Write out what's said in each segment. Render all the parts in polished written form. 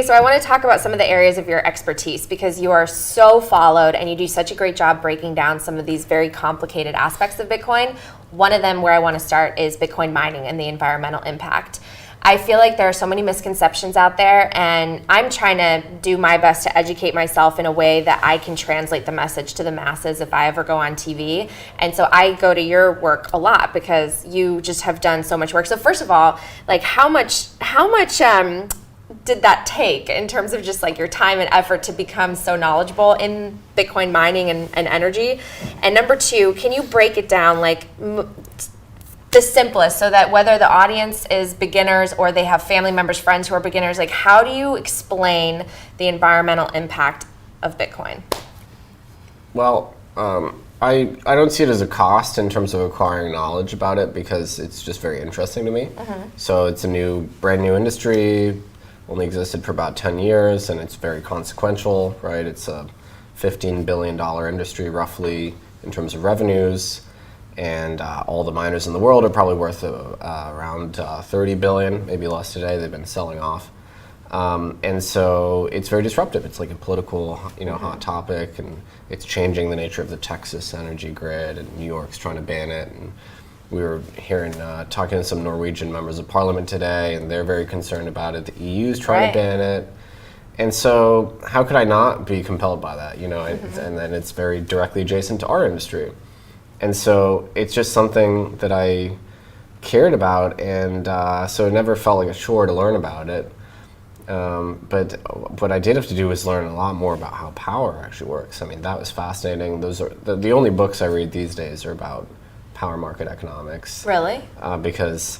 so I want to talk about some of the areas of your expertise because you are so followed and you do such a great job breaking down some of these very complicated aspects of Bitcoin. One of them where I want to start is Bitcoin mining and the environmental impact. I feel like there are so many misconceptions out there, and I'm trying to do my best to educate myself in a way that I can translate the message to the masses if I ever go on TV. And so I go to your work a lot because you just have done so much work. So first of all, like how much did that take in terms of just like your time and effort to become so knowledgeable in Bitcoin mining and energy? And number two, can you break it down like the simplest so that whether the audience is beginners or they have family members, friends who are beginners, like how do you explain the environmental impact of Bitcoin? Well, I don't see it as a cost in terms of acquiring knowledge about it because it's just very interesting to me. So it's a brand new industry, only existed for about 10 years, and it's very consequential, right? It's a $15 billion industry roughly in terms of revenues. And all the miners in the world are probably worth around 30 billion, maybe less today. They've been selling off, and so it's very disruptive. It's like a political, hot topic, and it's changing the nature of the Texas energy grid. And New York's trying to ban it. And we were talking to some Norwegian members of parliament today, and they're very concerned about it. The EU's trying to ban it. And so, how could I not be compelled by that? And then it's very directly adjacent to our industry. And so it's just something that I cared about, and so it never felt like a chore to learn about it. But what I did have to do was learn a lot more about how power actually works. I mean, that was fascinating. Those are the only books I read these days are about power market economics. Really? Because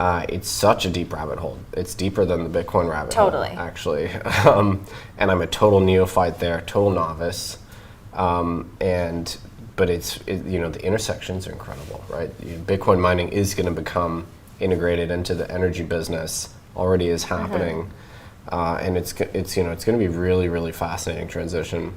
it's such a deep rabbit hole. It's deeper than the Bitcoin rabbit hole, actually. And I'm a total neophyte there, total novice. But the intersections are incredible, right? Bitcoin mining is going to become integrated into the energy business. Already is happening, and it's going to be really, really fascinating transition.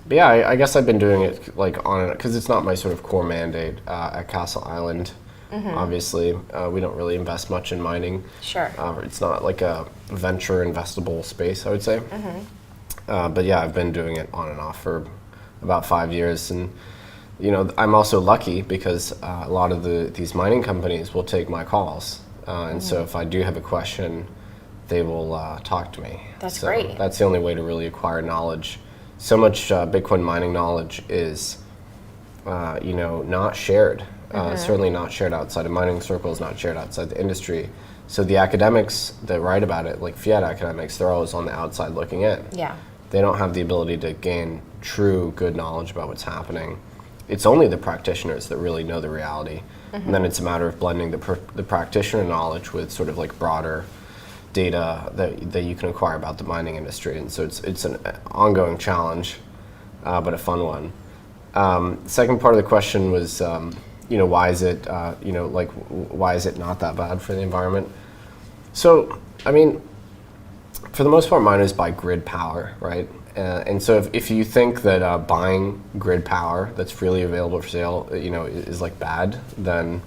But yeah, I guess I've been doing it like on it because it's not my sort of core mandate at Castle Island. Obviously, we don't really invest much in mining. Sure. It's not like a venture investable space, I would say. But yeah, I've been doing it on and off for about 5 years, and I'm also lucky because a lot of these mining companies will take my calls. And so if I do have a question, they will talk to me. That's great. That's the only way to really acquire knowledge. So much Bitcoin mining knowledge is, not shared. Certainly not shared outside of mining circles, not shared outside the industry. So the academics that write about it, like fiat academics, they're always on the outside looking in. Yeah. They don't have the ability to gain true good knowledge about what's happening. It's only the practitioners that really know the reality. And then it's a matter of blending the practitioner knowledge with sort of like broader data that you can acquire about the mining industry. And so it's an ongoing challenge, but a fun one. Second part of the question was, why is it, why is it not that bad for the environment? So, I mean, for the most part, miners buy grid power, right? And so if you think that buying grid power that's freely available for sale, is like bad, then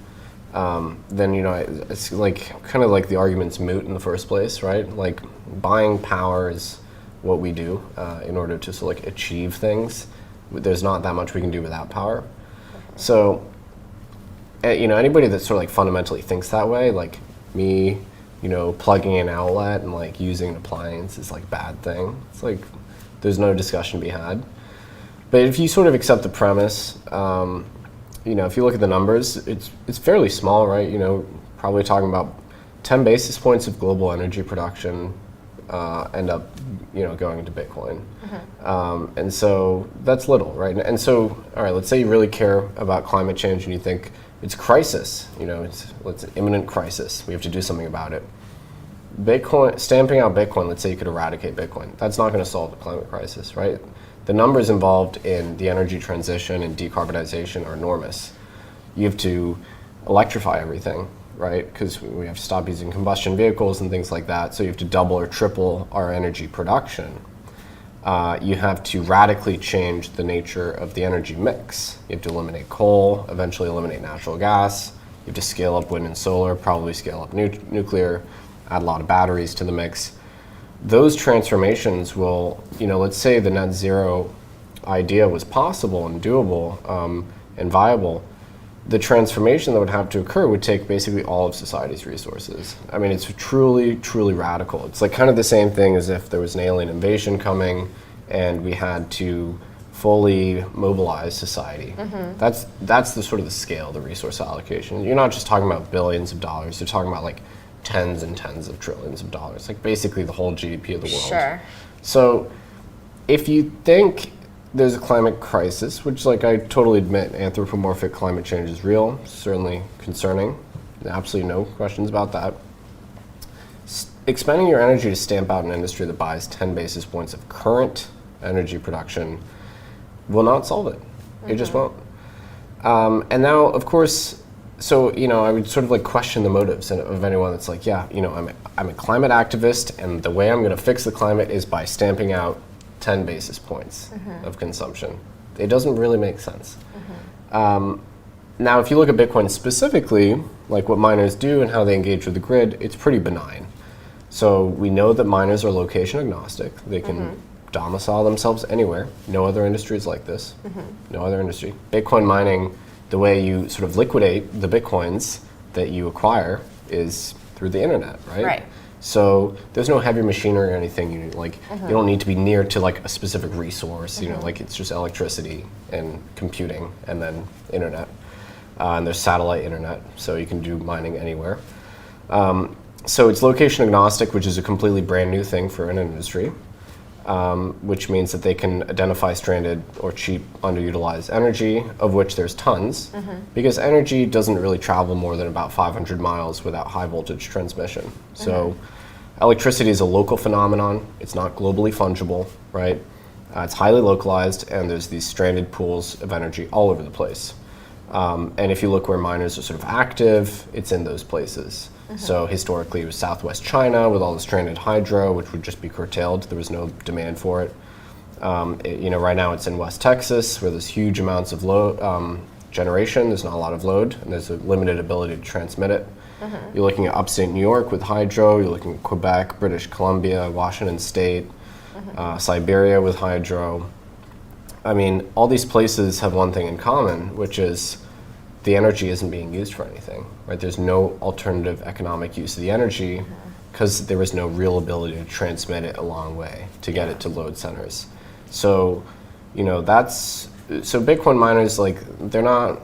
it's like kind of like the argument's moot in the first place, right? Like buying power is what we do in order to sort of like achieve things. There's not that much we can do without power. So, anybody that sort of like fundamentally thinks that way, like me, plugging an outlet and like using an appliance is like a bad thing. It's like there's no discussion to be had. But if you sort of accept the premise, if you look at the numbers, it's fairly small, right? Probably talking about 10 basis points of global energy production end up, going into Bitcoin. And so that's little, right? And so, all right, let's say you really care about climate change and you think it's crisis, it's an imminent crisis. We have to do something about it. Bitcoin, stamping out Bitcoin, let's say you could eradicate Bitcoin. That's not going to solve the climate crisis, right? The numbers involved in the energy transition and decarbonization are enormous. You have to electrify everything, right? Because we have to stop using combustion vehicles and things like that. So you have to double or triple our energy production. You have to radically change the nature of the energy mix. You have to eliminate coal, eventually eliminate natural gas. You have to scale up wind and solar, probably scale up nuclear, add a lot of batteries to the mix. those transformations will, let's say the net zero idea was possible and doable and viable. The transformation that would have to occur would take basically all of society's resources. I mean, it's truly, truly radical. It's like kind of the same thing as if there was an alien invasion coming and we had to fully mobilize society. That's the sort of the scale of the resource allocation. You're not just talking about billions of dollars, you're talking about like tens and tens of trillions of dollars, like basically the whole GDP of the world. Sure. So if you think there's a climate crisis, which, like, I totally admit, anthropomorphic climate change is real, certainly concerning, absolutely no questions about that. Expending your energy to stamp out an industry that buys 10 basis points of current energy production will not solve it. It just won't. And now, of course, so, I would sort of like question the motives of anyone that's like, yeah, I'm a climate activist, and the way I'm going to fix the climate is by stamping out 10 basis points of consumption. It doesn't really make sense. Now, if you look at Bitcoin specifically, like what miners do and how they engage with the grid, it's pretty benign. So we know that miners are location agnostic. They can domicile themselves anywhere. No other industry is like this. No other industry. Bitcoin mining, the way you sort of liquidate the Bitcoins that you acquire is through the internet, right? Right. So there's no heavy machinery or anything. You don't need to be near to like a specific resource. Like it's just electricity and computing and then internet. And there's satellite internet, so you can do mining anywhere. So it's location agnostic, which is a completely brand new thing for an industry, which means that they can identify stranded or cheap underutilized energy, of which there's tons, because energy doesn't really travel more than about 500 miles without high voltage transmission. So electricity is a local phenomenon. It's not globally fungible, right? It's highly localized, and there's these stranded pools of energy all over the place. And if you look where miners are sort of active, it's in those places. So historically, it was Southwest China with all the stranded hydro, which would just be curtailed. There was no demand for it. Right now it's in West Texas, where there's huge amounts of generation. There's not a lot of load, and there's a limited ability to transmit it. You're looking at upstate New York with hydro. You're looking at Quebec, British Columbia, Washington State, Siberia with hydro. I mean, all these places have one thing in common, which is the energy isn't being used for anything, right? There's no alternative economic use of the energy because there was no real ability to transmit it a long way to get it to load centers. So, so Bitcoin miners, like, they're not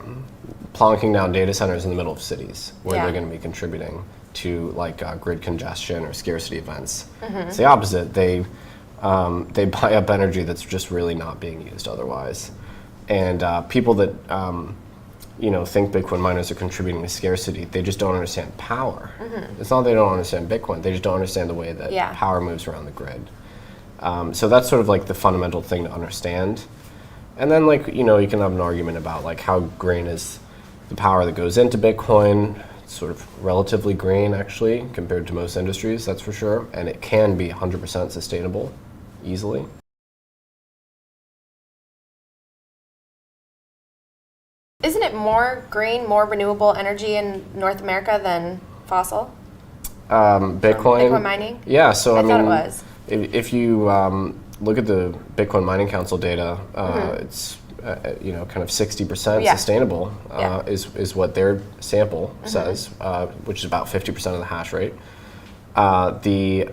plonking down data centers in the middle of cities where they're going to be contributing to like grid congestion or scarcity events. It's the opposite. They buy up energy that's just really not being used otherwise. And people that think Bitcoin miners are contributing to scarcity, they just don't understand power. It's not that they don't understand Bitcoin, they just don't understand the way that power moves around the grid. So that's sort of like the fundamental thing to understand. And then you can have an argument about like how green is the power that goes into Bitcoin. It's sort of relatively green actually compared to most industries, that's for sure. And it can be 100% sustainable easily. Isn't it more green, more renewable energy in North America than fossil? Bitcoin mining? Yeah, so I thought it was. If you look at the Bitcoin Mining Council data, it's kind of 60% sustainable is what their sample says, which is about 50% of the hash rate. The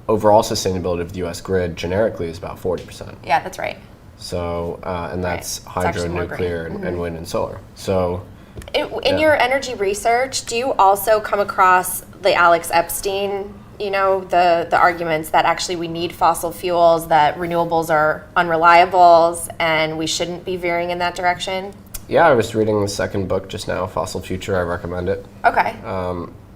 overall sustainability of the U.S. grid generically is about 40%. Yeah, that's right. So, and that's hydro, nuclear, and wind and solar. So, in your energy research, do you also come across the Alex Epstein, the arguments that actually we need fossil fuels, that renewables are unreliables, and we shouldn't be veering in that direction? Yeah, I was reading the second book just now, Fossil Future. I recommend it. Okay.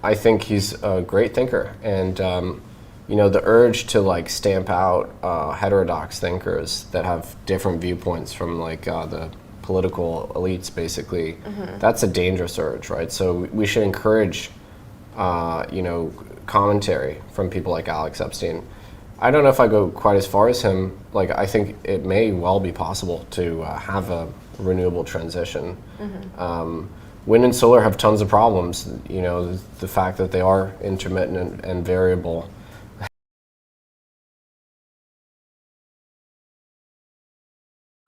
I think he's a great thinker, and the urge to like stamp out heterodox thinkers that have different viewpoints from like the political elites, basically, that's a dangerous urge, right? So we should encourage, commentary from people like Alex Epstein. I don't know if I go quite as far as him. Like, I think it may well be possible to have a renewable transition. Wind and solar have tons of problems. The fact that they are intermittent and variable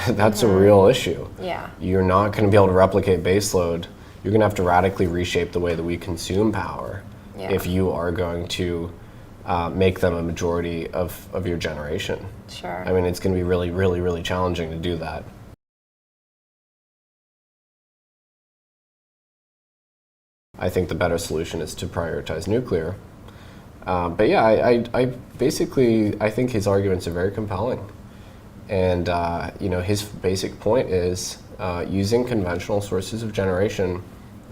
That's a real issue. Yeah. You're not going to be able to replicate baseload. You're going to have to radically reshape the way that we consume power if you are going to make them a majority of your generation. Sure. I mean, it's going to be really, really, really challenging to do that. I think the better solution is to prioritize nuclear. But yeah, I basically, I think his arguments are very compelling. And his basic point is using conventional sources of generation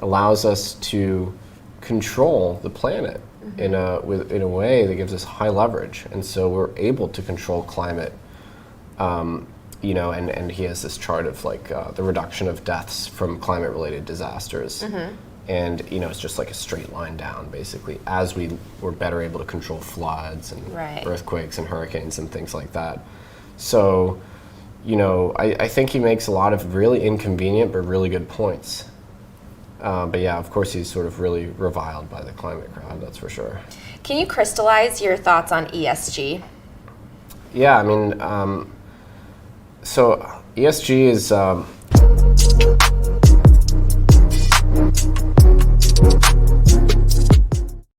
allows us to control the planet in a way that gives us high leverage. And so we're able to control climate. And he has this chart of like the reduction of deaths from climate-related disasters. And it's just like a straight line down, basically, as we were better able to control floods and earthquakes and hurricanes and things like that. So, I think he makes a lot of really inconvenient but really good points. But yeah, of course, he's sort of really reviled by the climate crowd, that's for sure. Can you crystallize your thoughts on ESG? Yeah, I mean, so ESG is...